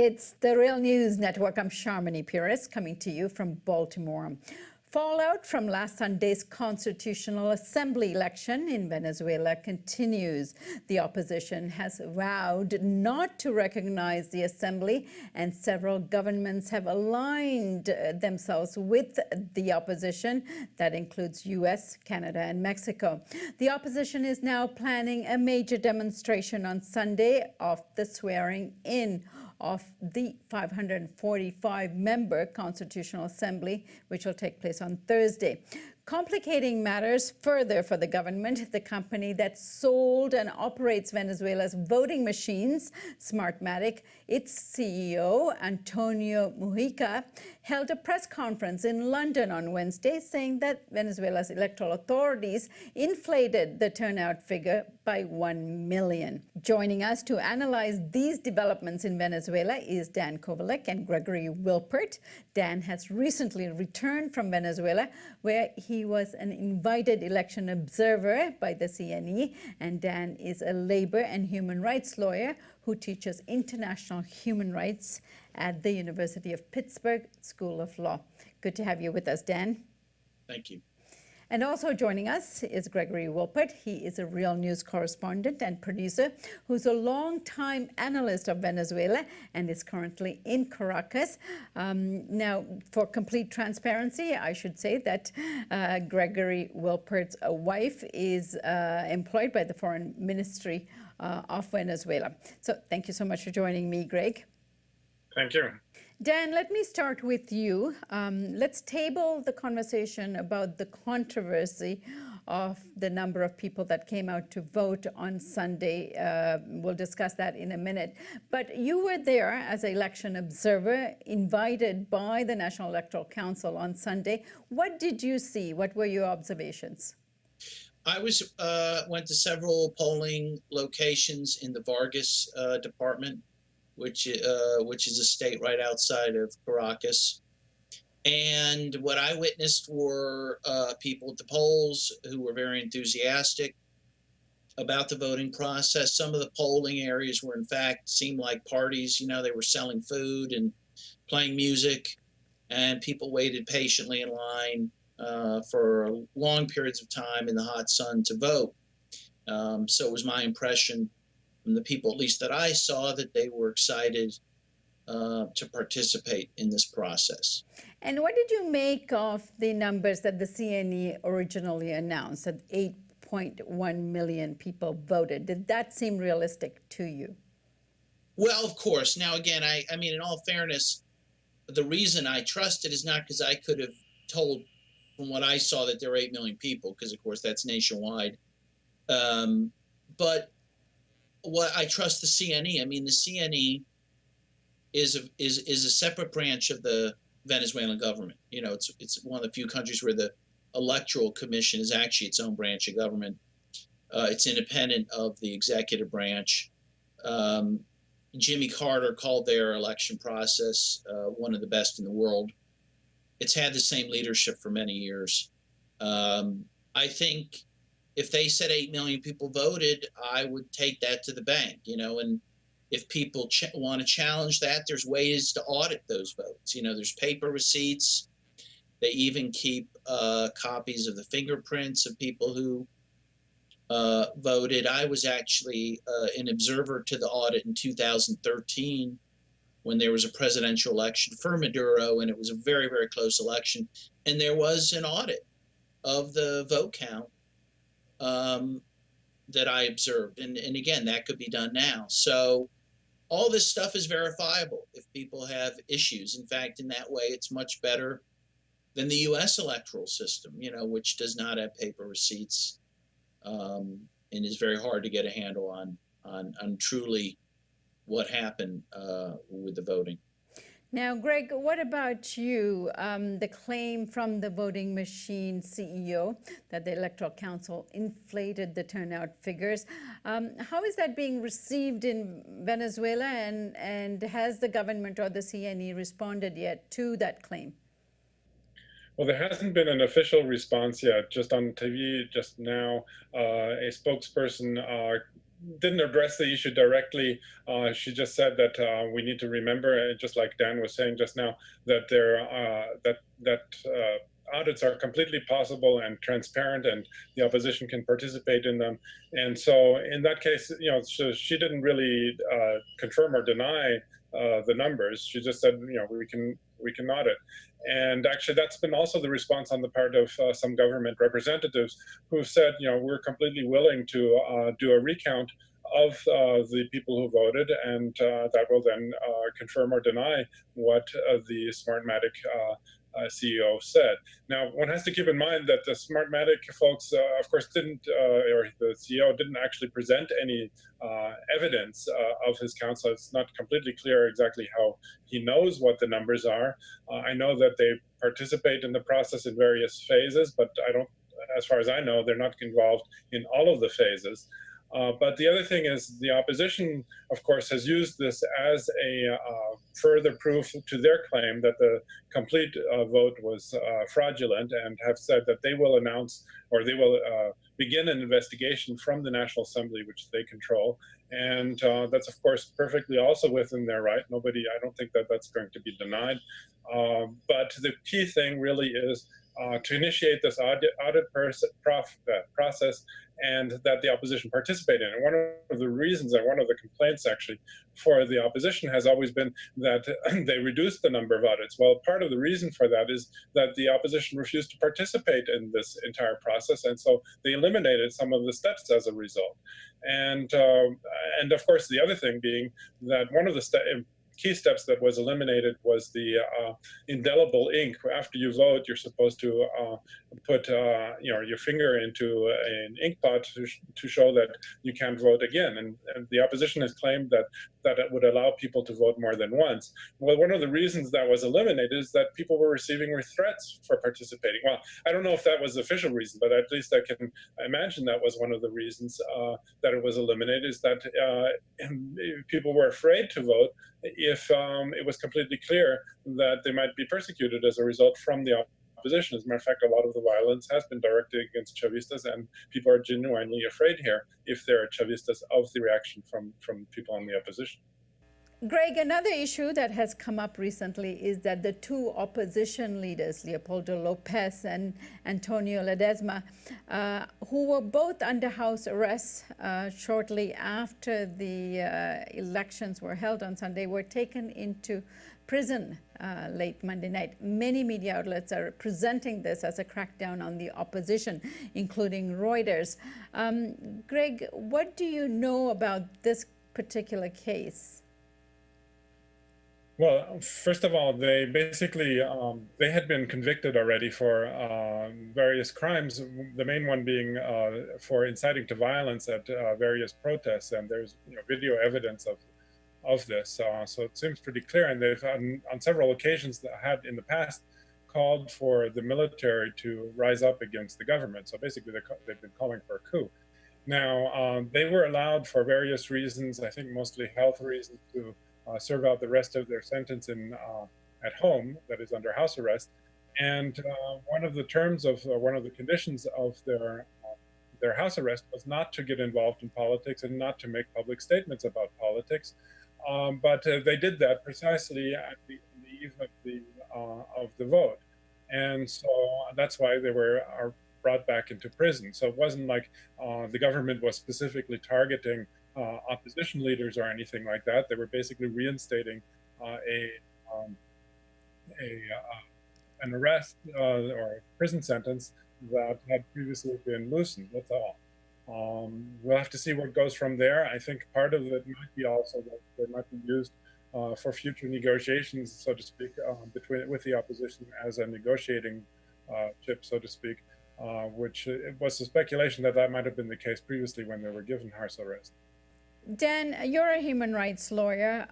It's the Real News Network. I'm Sharmini Pires coming to you from Baltimore. Fallout from last Sunday's Constitutional Assembly election in Venezuela continues. The opposition has vowed not to recognize the assembly, and several governments have aligned themselves with the opposition. That includes U.S., Canada, and Mexico. The opposition is now planning a major demonstration on Sunday of the swearing in of the 545-member Constitutional Assembly, which will take place on Thursday. Complicating matters further for the government, the company that sold and operates Venezuela's voting machines, Smartmatic, its CEO, Antonio Mujica, held a press conference in London on Wednesday saying that Venezuela's electoral authorities inflated the turnout figure by 1 million. Joining us to analyze these developments in Venezuela is Dan Kovalik and Gregory Wilpert. Dan has recently returned from Venezuela, where he was an invited election observer by the CNE, and Dan is a labor and human rights lawyer who teaches international human rights at the University of Pittsburgh School of Law. Good to have you with us, Dan. Thank you. And also joining us is Gregory Wilpert. He is a Real News correspondent and producer who's a long-time analyst of Venezuela and is currently in Caracas. Now, for complete transparency, I should say that Gregory Wilpert's wife is employed by the Foreign Ministry of Venezuela. So thank you so much for joining me, Greg. Thank you. Dan, let me start with you. Let's table the conversation about the controversy of the number of people that came out to vote on Sunday. We'll discuss that in a minute. But you were there as an election observer, invited by the National Electoral Council on Sunday. What did you see? What were your observations? I went to several polling locations in the Vargas department, which is a state right outside of Caracas. And what I witnessed were people at the polls who were very enthusiastic about the voting process. Some of the polling areas were, in fact, seemed like parties. You know, they were selling food and playing music, and people waited patiently in line for long periods of time in the hot sun to vote. So it was my impression from the people, at least that I saw, that they were excited to participate in this process. And what did you make of the numbers that the CNE originally announced, that 8.1 million people voted? Did that seem realistic to you? Well, of course. Now, again, I mean, in all fairness, the reason I trust it is not because I could have told from what I saw that there were 8 million people, because, of course, that's nationwide. But what I trust the CNE. I mean, the CNE is a separate branch of the Venezuelan government. You know, it's one of the few countries where the Electoral Commission is actually its own branch of government. It's independent of the executive branch. Jimmy Carter called their election process one of the best in the world. It's had the same leadership for many years. I think if they said 8 million people voted, I would take that to the bank, you know, and if people want to challenge that, there's ways to audit those votes. You know, there's paper receipts. They even keep copies of the fingerprints of people who voted. I was actually an observer to the audit in 2013 when there was a presidential election for Maduro, and it was a very, very close election. And there was an audit of the vote count that I observed. And again, that could be done now. So all this stuff is verifiable if people have issues. In fact, in that way, it's much better than the U.S. electoral system, you know, which does not have paper receipts and is very hard to get a handle on truly what happened with the voting. Now, Greg, what about you? The claim from the voting machine CEO that the Electoral Council inflated the turnout figures. How is that being received in Venezuela, and has the government or the CNE responded yet to that claim? Well, there hasn't been an official response yet. Just on TV just now, a spokesperson didn't address the issue directly. She just said that we need to remember, just like Dan was saying just now, that audits are completely possible and transparent, and the opposition can participate in them. And so, in that case, so she didn't really confirm or deny the numbers. She just said, we can audit. And actually, that's been also the response on the part of some government representatives who've said, we're completely willing to do a recount of the people who voted, and that will then confirm or deny what the Smartmatic CEO said. Now, one has to keep in mind that the Smartmatic folks, of course, didn't, or the CEO didn't actually present any evidence of his count, so it's not completely clear exactly how he knows what the numbers are. I know that they participate in the process in various phases, but as far as I know, they're not involved in all of the phases. But the other thing is the opposition, of course, has used this as a further proof to their claim that the complete vote was fraudulent, and have said that they will announce, or they will begin an investigation from the National Assembly, which they control. And that's, of course, perfectly also within their right. I don't think that that's going to be denied. But the key thing really is to initiate this audit process, and that the opposition participate in it. One of the reasons, and one of the complaints actually for the opposition, has always been that they reduced the number of audits. Well, part of the reason for that is that the opposition refused to participate in this entire process, and so they eliminated some of the steps as a result. And of course, the other thing being that one of the key steps that was eliminated was the indelible ink. After you vote, you're supposed to put your finger into an ink pot to show that you can't vote again. And the opposition has claimed that it would allow people to vote more than once. Well, one of the reasons that was eliminated is that people were receiving threats for participating. Well, I don't know if that was the official reason, but at least I can imagine that was one of the reasons that it was eliminated, is that people were afraid to vote if it was completely clear that they might be persecuted as a result from the opposition. As a matter of fact, a lot of the violence has been directed against Chavistas, and people are genuinely afraid here, if there are Chavistas, of the reaction from people on the opposition. Greg, another issue that has come up recently is that the two opposition leaders, Leopoldo Lopez and Antonio Ledesma, who were both under house arrest shortly after the elections were held on Sunday, were taken into prison late Monday night. Many media outlets are presenting this as a crackdown on the opposition, including Reuters. Greg, what do you know about this particular case? Well, first of all, they basically they had been convicted already for various crimes. The main one being for inciting to violence at various protests, and there's video evidence of this. So it seems pretty clear. And they've on several occasions had in the past called for the military to rise up against the government. So basically, they've been calling for a coup. Now they were allowed for various reasons, I think mostly health reasons, to serve out the rest of their sentence at home, that is under house arrest. And one of the terms of one of the conditions of their house arrest was not to get involved in politics and not to make public statements about politics. But they did that precisely at the eve of the vote, and so that's why they are brought back into prison. So it wasn't like the government was specifically targeting opposition leaders or anything like that. They were basically reinstating an arrest or a prison sentence that had previously been loosened. That's all. We'll have to see what goes from there. I think part of it might be also that they might be used for future negotiations, so to speak, with the opposition as a negotiating chip, so to speak, which it was a speculation that might have been the case previously when they were given house arrest. Dan, you're a human rights lawyer.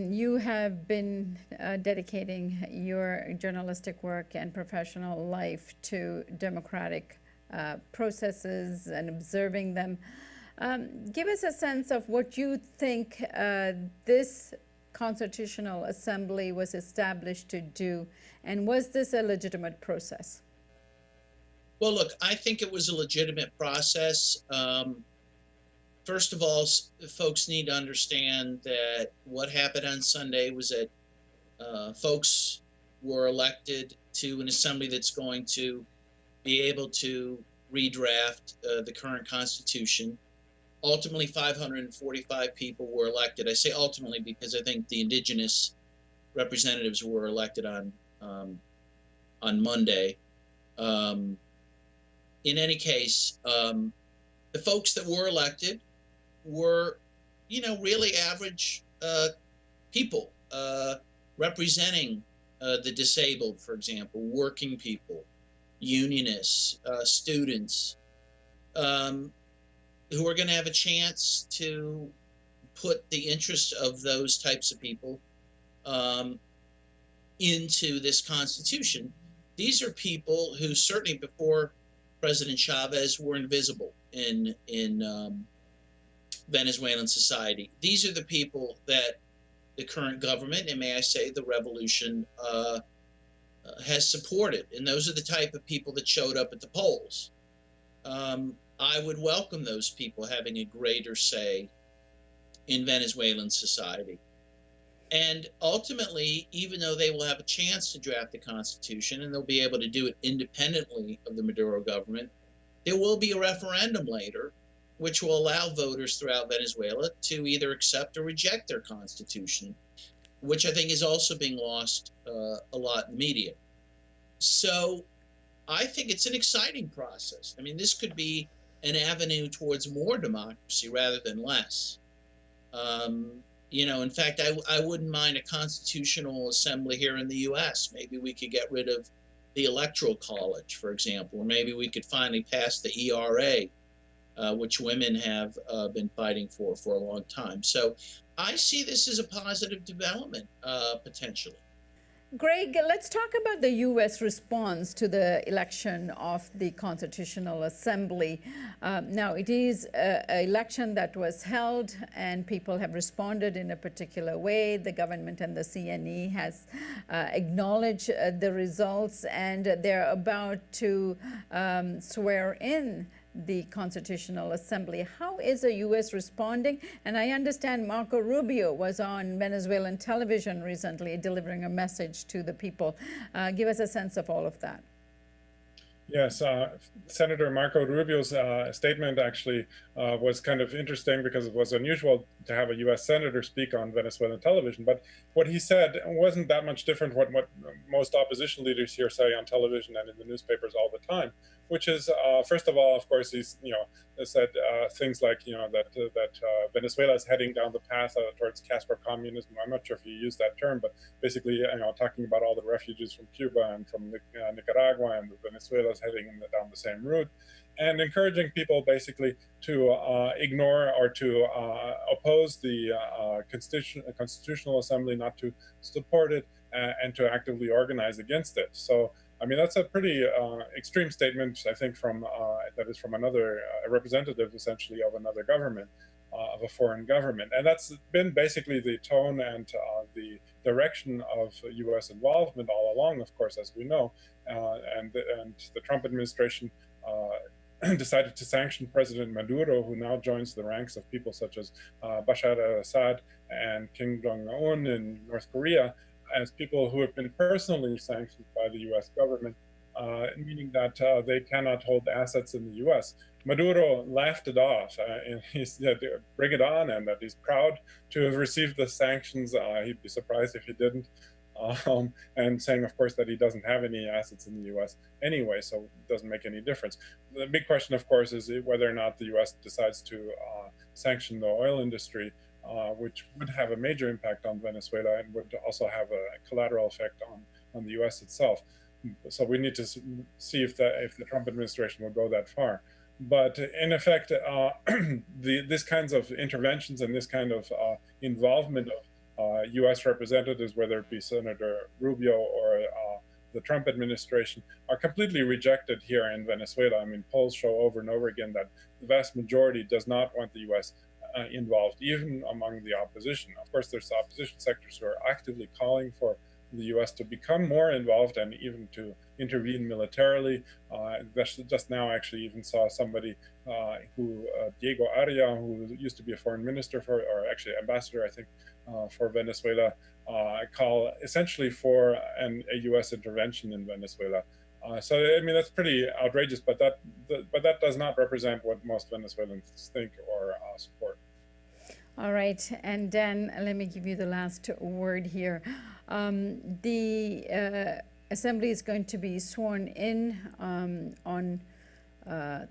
You have been dedicating your journalistic work and professional life to democratic processes and observing them. Give us a sense of what you think this Constitutional Assembly was established to do, and was this a legitimate process? Well, look, I think it was a legitimate process. first of all, folks need to understand that what happened on Sunday was that folks were elected to an assembly that's going to be able to redraft the current Constitution. Ultimately, 545 people were elected. I say ultimately because I think the indigenous representatives were elected on Monday. In any case, the folks that were elected were, really average people representing the disabled, for example, working people, unionists, students, who are going to have a chance to put the interests of those types of people into this Constitution. These are people who certainly before President Chavez were invisible in Venezuelan society. These are the people that the current government, and may I say the revolution, has supported. And those are the type of people that showed up at the polls. I would welcome those people having a greater say in Venezuelan society. And ultimately, even though they will have a chance to draft the Constitution and they'll be able to do it independently of the Maduro government, there will be a referendum later which will allow voters throughout Venezuela to either accept or reject their constitution, which I think is also being lost a lot in the media. So I think it's an exciting process. I mean, this could be an avenue towards more democracy rather than less. In fact, I wouldn't mind a constitutional assembly here in the U.S. Maybe we could get rid of the Electoral College, for example, or maybe we could finally pass the ERA, which women have been fighting for a long time. So I see this as a positive development, potentially. Greg, let's talk about the U.S. response to the election of the Constitutional Assembly. Now, it is an election that was held, and people have responded in a particular way. The government and the CNE has acknowledged the results, and they're about to swear in the Constitutional Assembly. How is the U.S. responding? And I understand Marco Rubio was on Venezuelan television recently delivering a message to the people. Give us a sense of all of that. Yes, Senator Marco Rubio's statement actually was kind of interesting because it was unusual to have a U.S. senator speak on Venezuelan television. But what he said wasn't that much different from what most opposition leaders here say on television and in the newspapers all the time, which is, first of all, of course, he's said things like that Venezuela is heading down the path towards Castro communism. I'm not sure if he used that term, but basically, talking about all the refugees from Cuba and from Nicaragua, and Venezuela is heading down the same route, and encouraging people basically to ignore or to oppose the Constitutional Assembly, not to support it, and to actively organize against it. So, I mean, that's a pretty extreme statement, I think, that is from another representative, essentially, of another government, of a foreign government. And that's been basically the tone and the direction of U.S. involvement all along, of course, as we know. And the Trump administration decided to sanction President Maduro, who now joins the ranks of people such as Bashar al-Assad and Kim Jong-un in North Korea, as people who have been personally sanctioned by the U.S. government, meaning that they cannot hold assets in the U.S. Maduro laughed it off, and he said, bring it on, and that he's proud to have received the sanctions. He'd be surprised if he didn't. And saying, of course, that he doesn't have any assets in the U.S. anyway, so it doesn't make any difference. The big question, of course, is whether or not the U.S. decides to sanction the oil industry, which would have a major impact on Venezuela and would also have a collateral effect on the U.S. itself. So we need to see if the Trump administration will go that far. But in effect, this kinds of interventions and this kind of involvement of U.S. representatives, whether it be Senator Rubio or the Trump administration, are completely rejected here in Venezuela. I mean, polls show over and over again that the vast majority does not want the U.S. Involved, even among the opposition. Of course, there's opposition sectors who are actively calling for the U.S. to become more involved and even to intervene militarily. Just now, actually, even saw somebody Diego Aria, who used to be a foreign minister or actually ambassador, I think, for Venezuela, call essentially for a U.S. intervention in Venezuela. So I mean that's pretty outrageous, but that does not represent what most Venezuelans think or support. All right, and Dan, let me give you the last word here. The Assembly is going to be sworn in on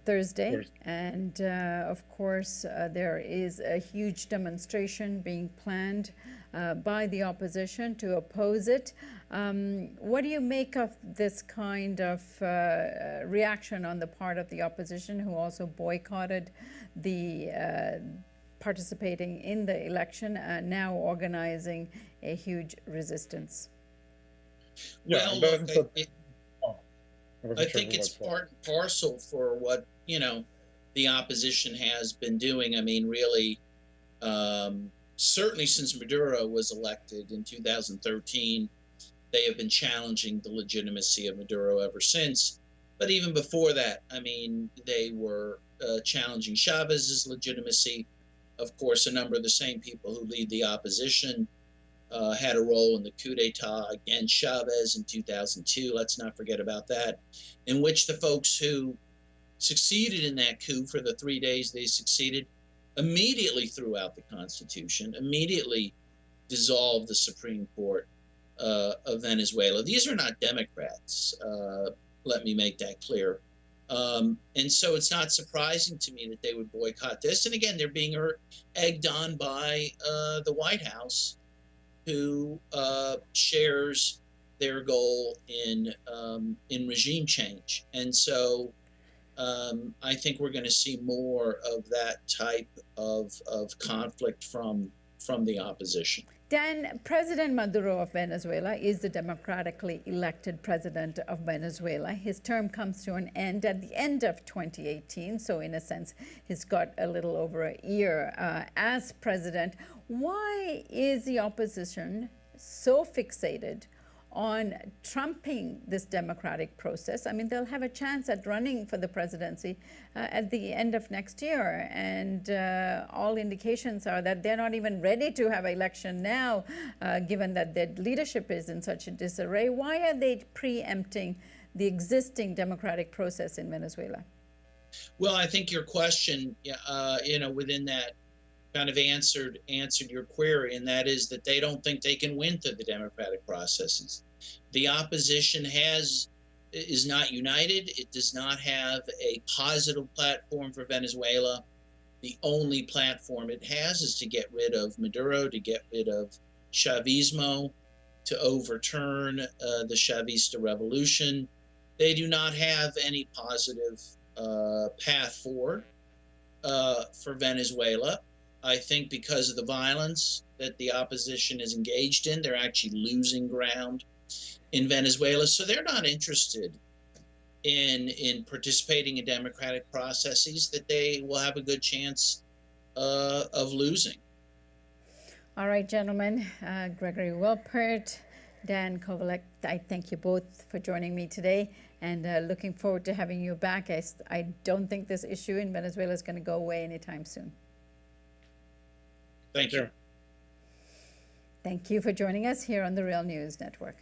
Thursday, and of course there is a huge demonstration being planned by the opposition to oppose it. What do you make of this kind of reaction on the part of the opposition, who also boycotted the participating in the election, now organizing a huge resistance? Yeah, Well, look, I think it's part and parcel for what, the opposition has been doing. I mean, really, certainly since Maduro was elected in 2013, they have been challenging the legitimacy of Maduro ever since. But even before that, I mean, they were challenging Chavez's legitimacy. Of course, a number of the same people who lead the opposition had a role in the coup d'etat against Chavez in 2002. Let's not forget about that, in which the folks who succeeded in that coup for the 3 days they succeeded immediately threw out the Constitution, immediately dissolved the Supreme Court of Venezuela. These are not Democrats. Let me make that clear. And so it's not surprising to me that they would boycott this. And again, they're being egged on by the White House, who shares their goal in regime change. And so I think we're going to see more of that type of conflict from the opposition. Dan, President Maduro of Venezuela is the democratically elected president of Venezuela. His term comes to an end at the end of 2018, so in a sense, he's got a little over a year as president. Why is the opposition so fixated on trumping this democratic process? I mean, they'll have a chance at running for the presidency at the end of next year, and all indications are that they're not even ready to have an election now, given that their leadership is in such a disarray. Why are they preempting the existing democratic process in Venezuela? Well, I think your question, within that kind of answered your query, and that is that they don't think they can win through the democratic processes. The opposition is not united. It does not have a positive platform for Venezuela. The only platform it has is to get rid of Maduro, to get rid of Chavismo, to overturn the Chavista revolution. They do not have any positive path forward for Venezuela. I think because of the violence that the opposition is engaged in, they're actually losing ground in Venezuela. So they're not interested in participating in democratic processes that they will have a good chance of losing. All right, gentlemen, Gregory Wilpert, Dan Kovalik, I thank you both for joining me today, and looking forward to having you back. I don't think this issue in Venezuela is going to go away anytime soon. Thank you. Thank you for joining us here on the Real News Network.